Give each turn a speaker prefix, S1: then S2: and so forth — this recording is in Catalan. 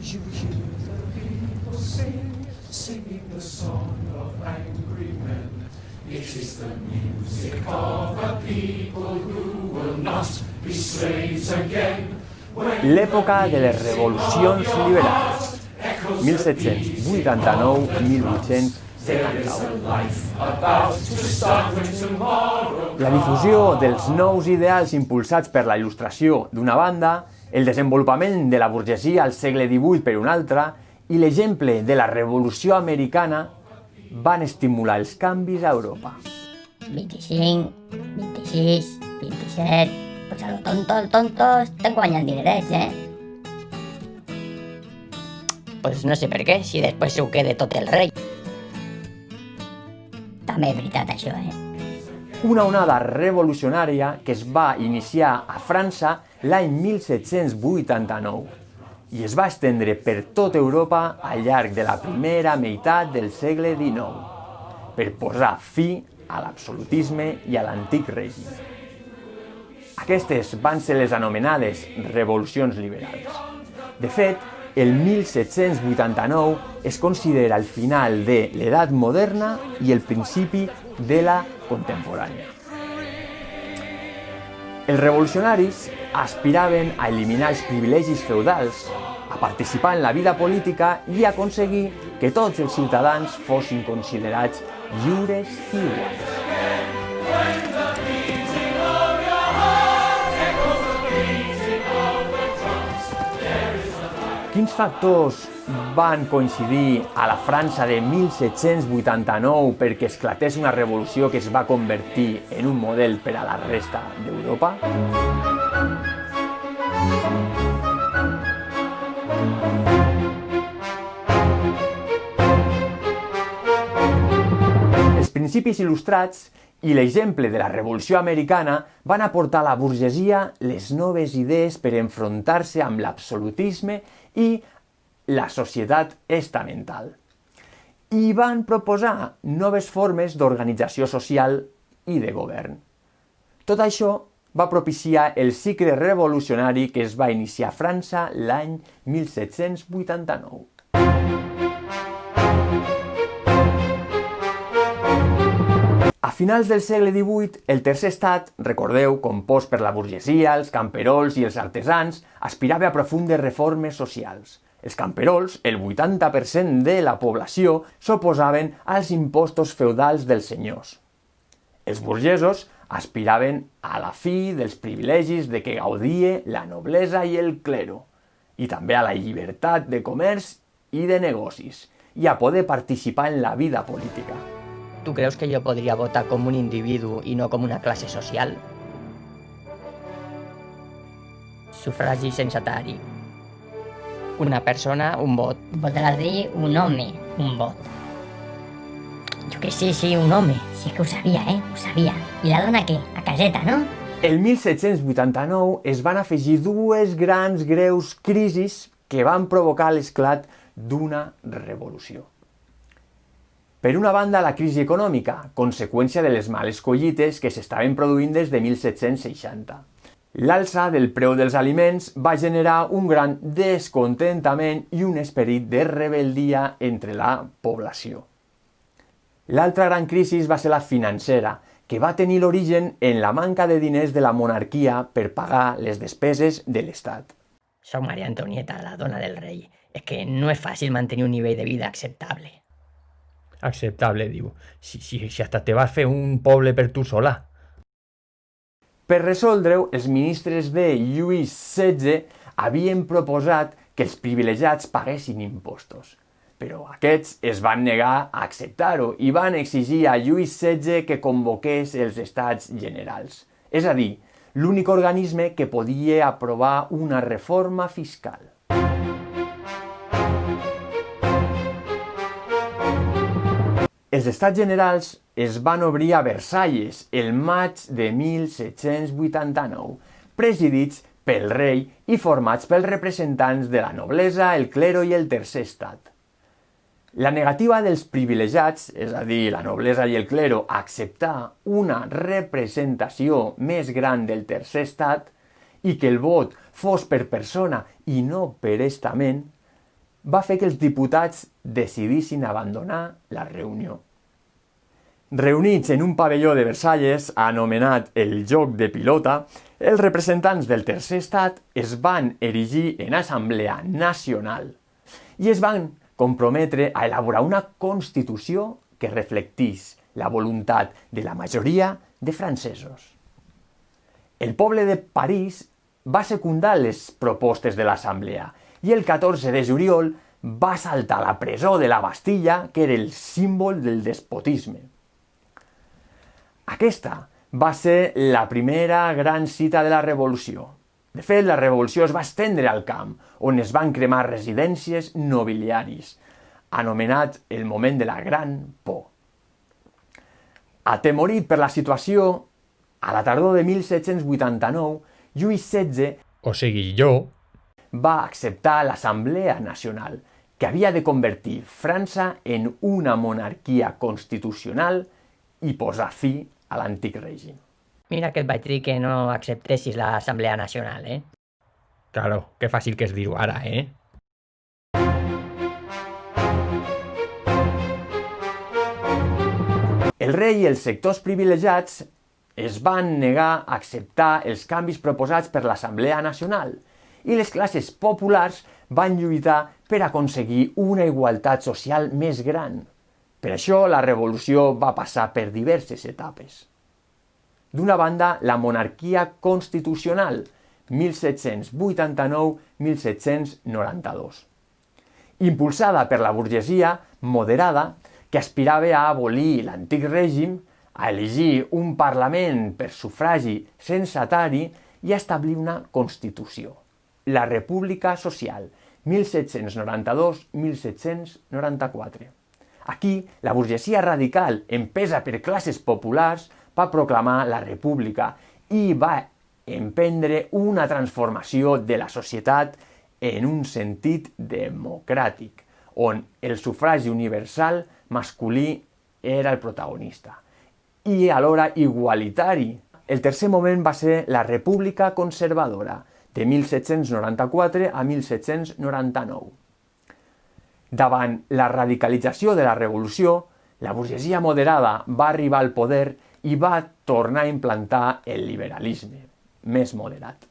S1: You hear the people sing, singing the song of angry men. It is the music of a people who will not be slaves again.
S2: L'època de les revolucions liberals, 1789-1871. La difusió dels nous ideals impulsats per la Il·lustració d'una banda, el desenvolupament de la burgesia al segle XVIII per una altra i l'exemple de la Revolució Americana van estimular els canvis a Europa.
S3: 25, 26, 27... Pues a lo tonto, el tonto, estem guanyant dinerets, Pues no sé per què, si després s'ho quede tot el rei. També és veritat això,
S2: Una onada revolucionària que es va iniciar a França l'any 1789 i es va estendre per tota Europa al llarg de la primera meitat del segle XIX per posar fi a l'absolutisme i a l'antic règim. Aquestes van ser les anomenades revolucions liberals. De fet, el 1789 es considera el final de l'edat moderna i el principi de la contemporània. Els revolucionaris aspiraven a eliminar els privilegis feudals, a participar en la vida política i a aconseguir que tots els ciutadans fossin considerats lliures i iguals. Quins factors van coincidir a la França de 1789 perquè esclatés una revolució que es va convertir en un model per a la resta d'Europa? Els principis il·lustrats i l'exemple de la Revolució Americana van aportar a la burgesia les noves idees per enfrontar-se amb l'absolutisme i la societat estamental. I van proposar noves formes d'organització social i de govern. Tot això va propiciar el cicle revolucionari que es va iniciar a França l'any 1789. A finals del segle XVIII, el Tercer Estat, recordeu, compost per la burgesia, els camperols i els artesans, aspirava a profundes reformes socials. Els camperols, el 80% de la població, s'oposaven als impostos feudals dels senyors. Els burgesos aspiraven a la fi dels privilegis de què gaudia la noblesa i el clero, i també a la llibertat de comerç i de negocis, i a poder participar en la vida política.
S4: ¿Tú crees que yo podría votar como un individu y no como una clase social? Sufragi censatari. Una persona, un vot.
S3: Voldràs dir un home, un vot. Jo que sé, sí, un home. Sí que ho sabia, ho sabia. I la dona què? A caseta, no?
S2: El 1789 es van afegir dues grans greus crisis que van provocar l'esclat d'una revolució. Per una banda, la crisi econòmica, conseqüència de les males collites que s'estaven produint des de 1760. L'alça del preu dels aliments va generar un gran descontentament i un esperit de rebel·lia entre la població. L'altra gran crisi va ser la financera, que va tenir l'origen en la manca de diners de la monarquia per pagar les despeses de l'Estat.
S4: Soc Maria Antonieta, la dona del rei. És que no és fàcil mantenir un nivell de vida acceptable.
S5: Acceptable, diu. Si hasta te vas fer un poble per tu sola.
S2: Per resoldre-ho, els ministres de Lluís XVI havien proposat que els privilegiats paguessin impostos. Però aquests es van negar a acceptar-ho i van exigir a Lluís XVI que convoqués els Estats Generals. És a dir, l'únic organisme que podia aprovar una reforma fiscal. Els Estats Generals es van obrir a Versalles el maig de 1789, presidits pel rei i formats pels representants de la noblesa, el clero i el tercer estat. La negativa dels privilegiats, és a dir, la noblesa i el clero, a acceptar una representació més gran del tercer estat i que el vot fos per persona i no per estament, va fer que els diputats decidissin abandonar la reunió. Reunits en un pavelló de Versalles, anomenat el Joc de Pilota, els representants del tercer estat es van erigir en Assemblea Nacional i es van comprometre a elaborar una Constitució que reflectís la voluntat de la majoria de francesos. El poble de París va secundar les propostes de l'Assemblea i el 14 de juliol va saltar a la presó de la Bastilla, que era el símbol del despotisme. Aquesta va ser la primera gran cita de la Revolució. De fet, la Revolució es va estendre al camp, on es van cremar residències nobiliaris, anomenat el moment de la Gran Por. Atemorit per la situació, a la tardor de 1789, Lluís XVI,
S5: O sigui, jo,
S2: va acceptar l'Assemblea Nacional, que havia de convertir França en una monarquia constitucional i posar fi a l'antic règim.
S4: Mira que et vaig dir que no acceptessis l'Assemblea Nacional, eh?
S5: claro, que fàcil que és dir-ho ara, eh?
S2: El rei i els sectors privilegiats es van negar a acceptar els canvis proposats per l'Assemblea Nacional i les classes populars van lluitar per aconseguir una igualtat social més gran. Per això la revolució va passar per diverses etapes. D'una banda, la monarquia constitucional, 1789-1792, impulsada per la burgesia moderada que aspirava a abolir l'antic règim, a elegir un parlament per sufragi censatari i a establir una Constitució, la República Social, 1792-1794. Aquí, la burgesia radical, empesa per classes populars, va proclamar la república i va emprendre una transformació de la societat en un sentit democràtic, on el sufragi universal masculí era el protagonista i alhora igualitari. El tercer moment va ser la República Conservadora, de 1794 a 1799. Davant la radicalització de la revolució, la burgesia moderada va arribar al poder i va tornar a implantar el liberalisme més moderat.